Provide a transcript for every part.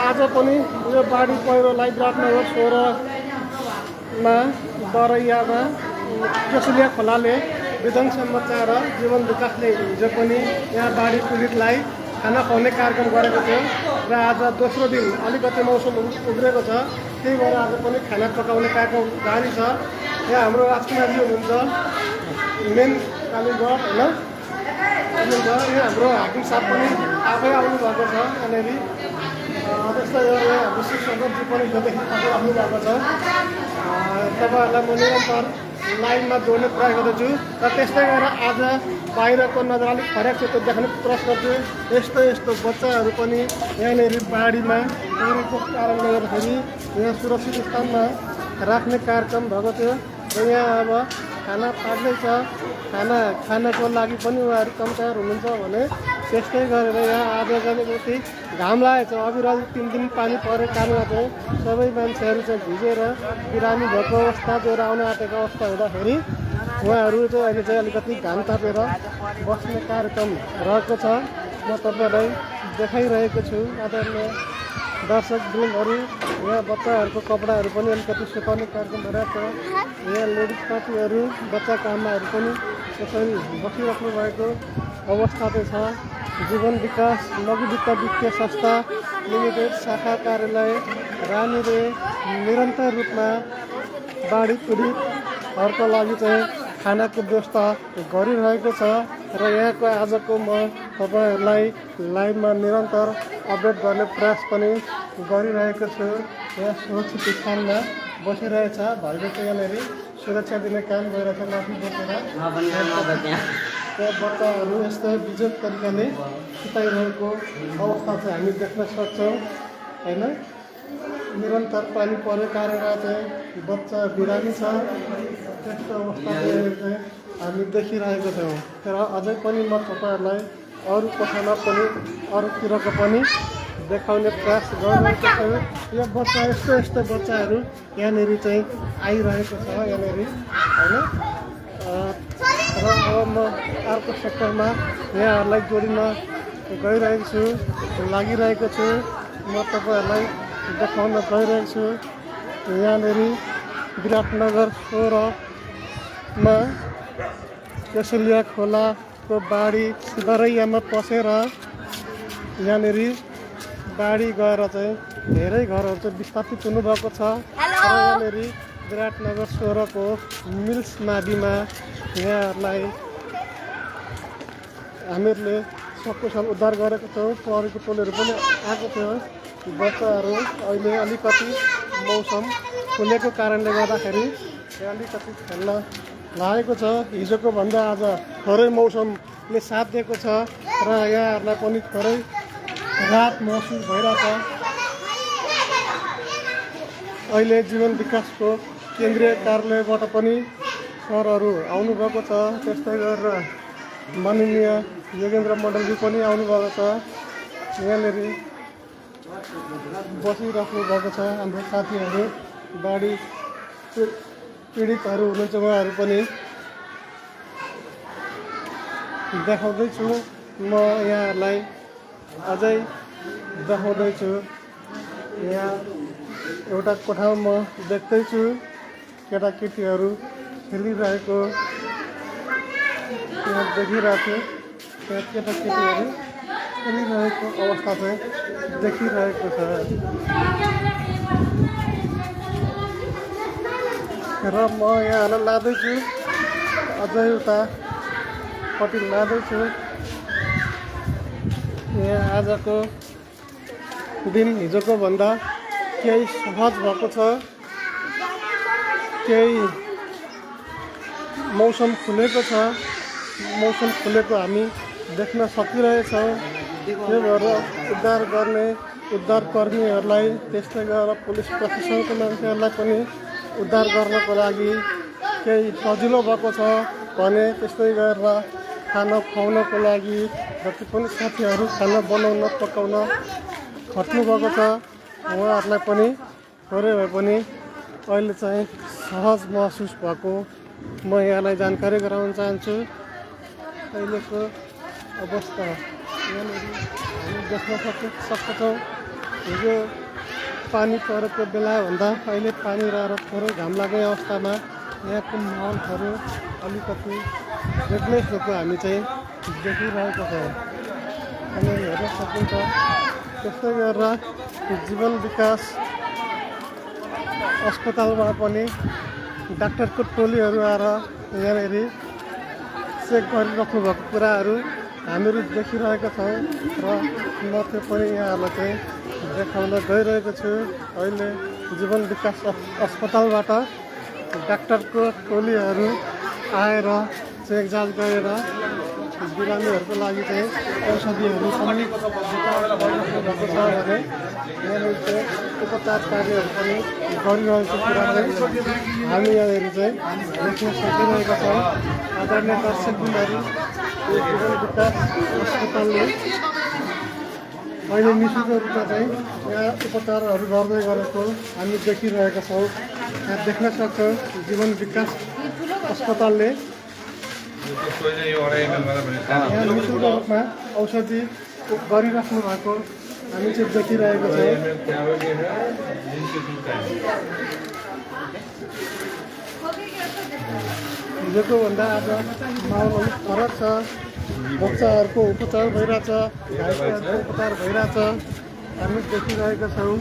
आज पनि यो बाढी पहिरोलाई विराटनगर 16मा दरैयामा केसुलिया खोलाले विध्वंस मचाएर जीवन विकासले हिजो पनि यहाँ बाढी पीडितलाई खाना खुवाउने कार्यक्रम गरेको थियो र आज दोस्रो दिन अलिकति मौसम उग्रेको छ, त्यही भएर आज पनि खाना पकाउने कार्यक्रम जारी छ। यहाँ हाम्रो राजकुमारजी हुनुहुन्छ मेन कालीगढ होइन, यहाँ हाम्रो हाकिम साहब पनि आफै आउनु भएको छ यहाँनिर। त्यस्तै गरेर हाम्रो शिक्षकजी पनि जोदेखि आउनु भएको छ। तपाईँहरूलाई म निरन्तर लाइनमा जोड्ने प्रयास गर्दछु र त्यस्तै गरेर आज बाहिरको नजर अलिक फरक छ त्यो देखाउने प्रयास गर्छु। यस्तो यस्तो बच्चाहरू पनि यहाँनिर बाढीमा परेको कारणले गर्दाखेरि यहाँ सुरक्षित स्थानमा राख्ने कार्यक्रम भएको थियो र यहाँ अब खाना पाक्दैछ। खानको लागि पनि उहाँहरू कमचार हुनुहुन्छ भने त्यस्तै गरेर यहाँ आज चाहिँ घाम लागेको छ। अविरल 3 दिन पानी परेको कारणमा चाहिँ सबै मान्छेहरू चाहिँ भिजेर बिरामी भएको अवस्था, ज्वरो आउन आँटेको अवस्था हुँदाखेरि उहाँहरू चाहिँ अहिले चाहिँ अलिकति घाम तापेर बस्ने कार्यक्रम रहेको छ। म तपाईँहरूलाई देखाइरहेको छु। आदरणीय दर्शक वृन्दहरू, यहाँ बच्चाहरूको कपडाहरू पनि अलिकति सुकाउने कार्यक्रम भइरहेको छ। यहाँ लेडिज साथीहरू, बच्चाका आमाहरू पनि यसरी बसिराख्नु भएको अवस्था चाहिँ छ। जीवन विकास लघु वित्त वित्तीय संस्था लिमिटेड शाखा कार्यालय रानीले निरन्तर रूपमा बाढी पीडितहरूको लागि चाहिँ खानाको व्यवस्था गरिरहेको छ र यहाँको आजको म तपाईँहरूलाई लाइभमा निरन्तर अपडेट गर्ने प्रयास पनि गरिरहेको छु। यहाँ सुरक्षित स्थानमा बसिरहेछ भाइले चाहिँ यहाँनिर सुरक्षा दिने काम गरिरहेछ माथि बोकेर। त्यहाँ बच्चाहरू यस्तो बिजोग तरिकाले सुताइरहेको अवस्था चाहिँ हामी देख्न सक्छौँ होइन। निरन्तर पानी परेको कारणले चाहिँ बच्चा बिरामी छ, त्यस्तो अवस्था चाहिँ हामी देखिरहेको छौँ। तर अझै पनि म तपाईँहरूलाई अरू कोठामा पनि अरूतिरको पनि देखाउने प्रयास गरिरहेको छु। यो बच्चा यस्तो बच्चाहरू यहाँनिर चाहिँ आइरहेको छ यहाँनिर होइन। र अब म अर्को सेक्टरमा यहाँहरूलाई जोडिन गइरहेको छु, लागिरहेको छु। म तपाईँहरूलाई देखाउन गइरहेको छु। यहाँनिर विराटनगर 16मा केसुलिया खोलाको बाढी दरैयामा पसेर यहाँनिर बाढी गएर चाहिँ धेरै घरहरू चाहिँ विस्थापित हुनुभएको छ। यहाँनिर विराटनगर 16को मिल्स माविमा यहाँहरूलाई हामीहरूले सकुशल उद्धार गरेको छौँ। परेको टोलहरू पनि आएको थियो। बच्चाहरू अहिले अलिकति मौसम खुलेको कारणले गर्दाखेरि अलिकति खेल्न लागेको छ। हिजोको भन्दा आज थोरै मौसमले साथ दिएको छ र यहाँहरूलाई पनि थोरै राहत महसुस भइरहेछ। अहिले जीवन विकासको केन्द्रीय कार्यालयबाट पनि सरहरू आउनुभएको छ। त्यस्तै गरेर माननीय योगेन्द्र मण्डलजी पनि आउनुभएको छ। यहाँनिर बसिराख्नु भएको छ हाम्रो साथीहरू, बाढी पीडितहरू हुनुहुन्छ उहाँहरू पनि देखाउँदैछु। म यहाँहरूलाई अझै देखाउँदैछु। यहाँ एउटा कोठामा म देख्दैछु केटाकेटीहरू खेलिरहेको यहाँ देखिरहेको छु। त्यहाँ केटाकेटीहरू खेलिरहेको अवस्था चाहिँ देखिरहेको छ र म यहाँहरूलाई लाँदैछु, अझै उतापट्टि लाँदैछु। यहाँ आजको दिन हिजोको भन्दा केही सहज भएको छ। केही मौसम खुलेको छ। मौसम खुलेको हामी देख्न सकिरहेछौँ। त्यही भएर उद्धारकर्मीहरूलाई त्यस्तै गरेर पुलिस प्रशासनको मान्छेहरूलाई पनि उद्धार गर्नको लागि केही सजिलो भएको छ भने त्यस्तै गरेर खाना खुवाउनको लागि जति पनि साथीहरू खाना बनाउन पकाउन खट्नुभएको छ उहाँहरूलाई पनि थोरै भए पनि अहिले चाहिँ सहज महसुस भएको म यहाँलाई जानकारी गराउन चाहन्छु। अहिलेको अवस्था यहाँनिर हामी देख्न सक्छौँ। हिजो पानी परेको बेलाभन्दा अहिले पानी रहेर थोरै घाम लाग्ने अवस्थामा यहाँको माहौलहरू अलिकति बेग्लै खालको हामी चाहिँ देखिरहेको छौँ। अनि हेर्न सकिन्छ त्यस्तै गरेर जीवन विकास अस्पतालमा पनि डाक्टरको टोलीहरू आएर यहाँनिर चेक गरिराख्नु भएको कुराहरू हामीहरू देखिरहेका छौँ र म त्यो पनि यहाँहरूलाई चाहिँ देखाउन गइरहेको छु। अहिले जीवन विकास अस्पतालबाट डाक्टरको टोलीहरू आएर चेकजाँच गरेर बिरामीहरूको लागि चाहिँ औषधिहरू पनि भएको छ भने यहाँनिर चाहिँ उपचार कार्यहरू पनि गरिरहेको कुरा चाहिँ हामी यहाँनिर चाहिँ देख्न सकिरहेका छौँ। आदरणीय दर्शकबिनहरू, यो जीवन विकास अस्पतालले अहिले निःशुल्क रूपमा चाहिँ यहाँ उपचारहरू गर्दै गरेको हामी देखिरहेका छौँ। यहाँ देख्न सक्छौँ जीवन विकास अस्पतालले यहाँ निःशुल्क रूपमा औषधि गरिराख्नु भएको हामी चाहिँ देखिरहेको छौँ। हिजोको भन्दा आज माहौल अलिक फरक छ। बच्चाहरूको उपचार भइरहेछ, घाइतेहरूको उपचार भइरहेछ हामी देखिरहेका छौँ।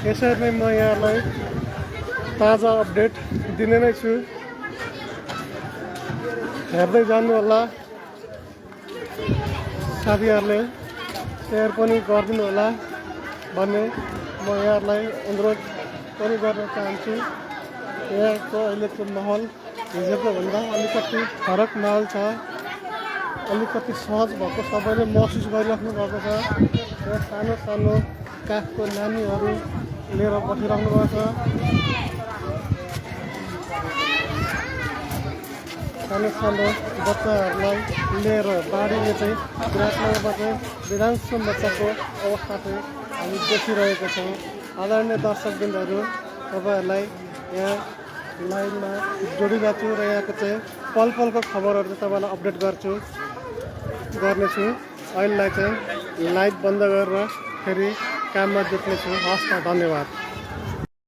यसरी नै म यहाँलाई ताजा अपडेट दिने नै छु। हेर्दै जानुहोला, साथीहरूले सेयर पनि गरिदिनु होला भन्ने म यहाँहरूलाई अनुरोध पनि गर्न चाहन्छु। यहाँको अहिलेको माहौल हिजोको भन्दा अलिकति फरक माहौल छ, अलिकति सहज भएको सबैले महसुस गरिराख्नु भएको छ। यहाँ सानो सानो काखको नानीहरू लिएर बसिराख्नु भएको छ। सानो सानो बच्चाहरूलाई लिएर बाढीले चाहिँ विराटनगरमा चाहिँ विधानसभा बच्चाको अवस्था चाहिँ हामी देखिरहेका छौँ। आदरणीय दर्शकबिन्दहरू, तपाईँहरूलाई यहाँ लाइभमा जोडिरहेको छु र यहाँको चाहिँ पल पलको खबरहरू चाहिँ तपाईँलाई अपडेट गर्नेछु। अहिलेलाई चाहिँ लाइभ बन्द गरेर फेरि काममा जुट्नेछु। हस् त, धन्यवाद।